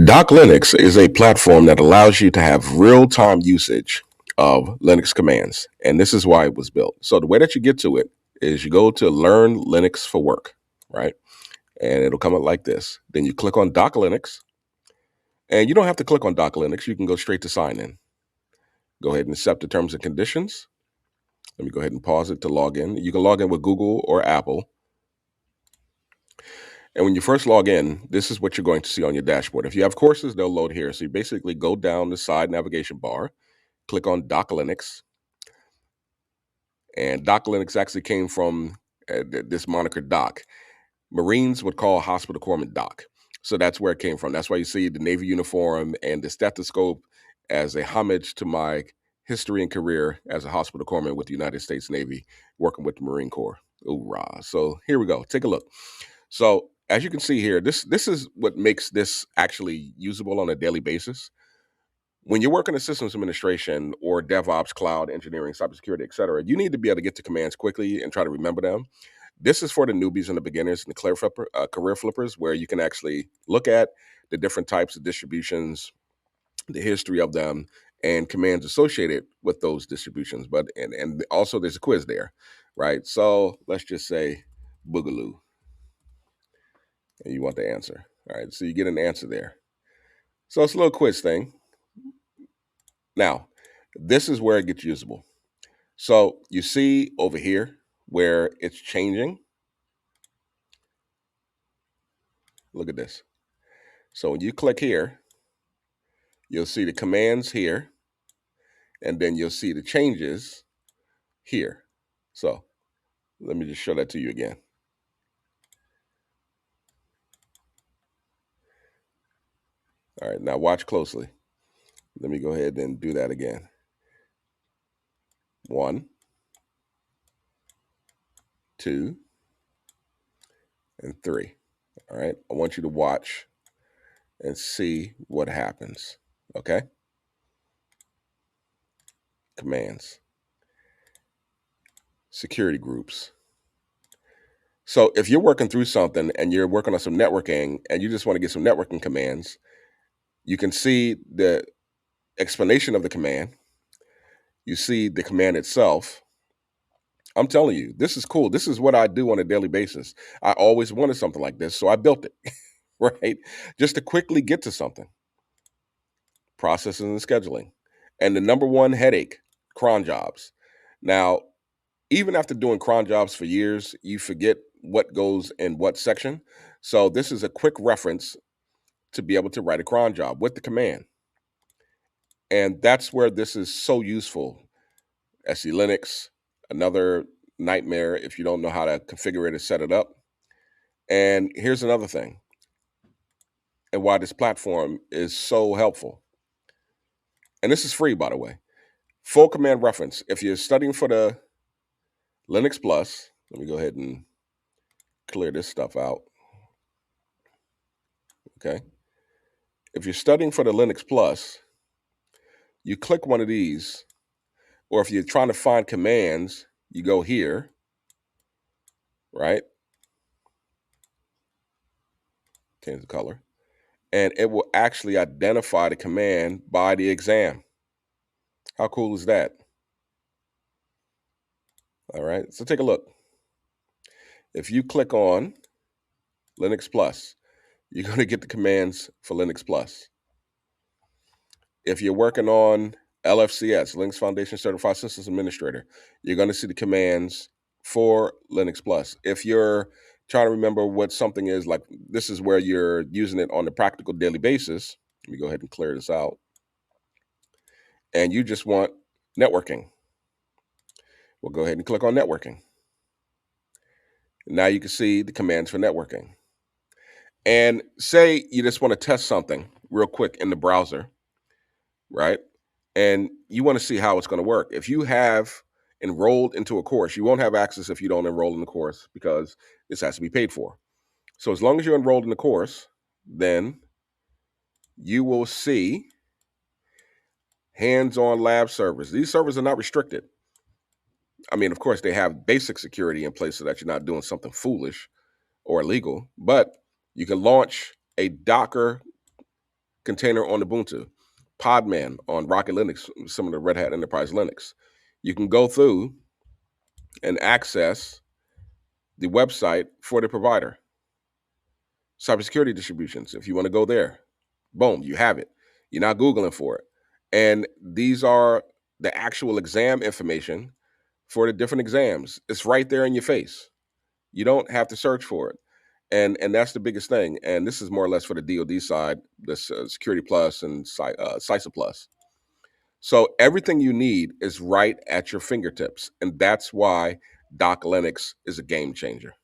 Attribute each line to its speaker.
Speaker 1: Doc Linux is a platform that allows you to have real-time usage of Linux commands, and this is why it was built. So the way that you get to it is you go to Learn Linux for Work, right? And it'll come up like this. Then you click on Doc Linux, and you don't have to click on Doc Linux. You can go straight to sign in. Go ahead and accept the terms and conditions. Let me go ahead and pause it to log in. You can log in with Google or Apple. And when you first log in, this is what you're going to see on your dashboard. If you have courses, they'll load here. So you basically go down the side navigation bar, click on Doc Linux. And Doc Linux actually came from this moniker Doc. Marines would call hospital corpsman Doc. So that's where it came from. That's why you see the Navy uniform and the stethoscope as a homage to my history and career as a hospital corpsman with the United States Navy, working with the Marine Corps. Hoorah. So here we go. Take a look. So as you can see here, this is what makes this actually usable on a daily basis. When you're working in systems administration or DevOps, cloud engineering, cybersecurity, et cetera, you need to be able to get to commands quickly and try to remember them. This is for the newbies and the beginners and the career flippers, where you can actually look at the different types of distributions, the history of them, and commands associated with those distributions. But and also there's a quiz there, right? So let's just say Boogaloo, and you want the answer. All right, so you get an answer there. So it's a little quiz thing. Now, this is where it gets usable. So you see over here where it's changing. Look at this. So when you click here, you'll see the commands here, and then you'll see the changes here. So let me just show that to you again. All right, now watch closely. Let me go ahead and do that again. 1, 2, and 3. All right, I want you to watch and see what happens. Okay. Commands, security groups. So if you're working through something and you're working on some networking and you just want to get some networking commands, you can see the explanation of the command. You see the command itself. I'm telling you, this is cool. This is what I do on a daily basis. I always wanted something like this, so I built it, right? Just to quickly get to something. Processing and scheduling. And the number one headache, cron jobs. Now, even after doing cron jobs for years, you forget what goes in what section. So this is a quick reference to be able to write a cron job with the command. And that's where this is so useful. SE Linux, another nightmare if you don't know how to configure it and set it up. And here's another thing, and why this platform is so helpful. And this is free, by the way. Full command reference. If you're studying for the Linux Plus, let me go ahead and clear this stuff out. Okay. If you're studying for the Linux Plus, you click one of these, or if you're trying to find commands, you go here, right? Change the color. And it will actually identify the command by the exam. How cool is that? All right, so take a look. If you click on Linux Plus, you're going to get the commands for Linux Plus. If you're working on LFCS, Linux Foundation Certified Systems Administrator, you're going to see the commands for Linux Plus. If you're trying to remember what something is, like this is where you're using it on a practical daily basis. Let me go ahead and clear this out. And you just want networking. We'll go ahead and click on networking. Now you can see the commands for networking. And say you just want to test something real quick in the browser, right? And you want to see how it's going to work. If you have enrolled into a course, you won't have access if you don't enroll in the course, because this has to be paid for. So as long as you're enrolled in the course, then you will see hands-on lab servers. These servers are not restricted. I mean, of course, they have basic security in place so that you're not doing something foolish or illegal, but you can launch a Docker container on Ubuntu, Podman on Rocket Linux, some of the Red Hat Enterprise Linux. You can go through and access the website for the provider. Cybersecurity distributions, if you want to go there, boom, you have it. You're not Googling for it. And these are the actual exam information for the different exams. It's right there in your face. You don't have to search for it. And that's the biggest thing. And this is more or less for the DoD side, this Security Plus and CISA Plus. So everything you need is right at your fingertips. And that's why Doc Linux is a game changer.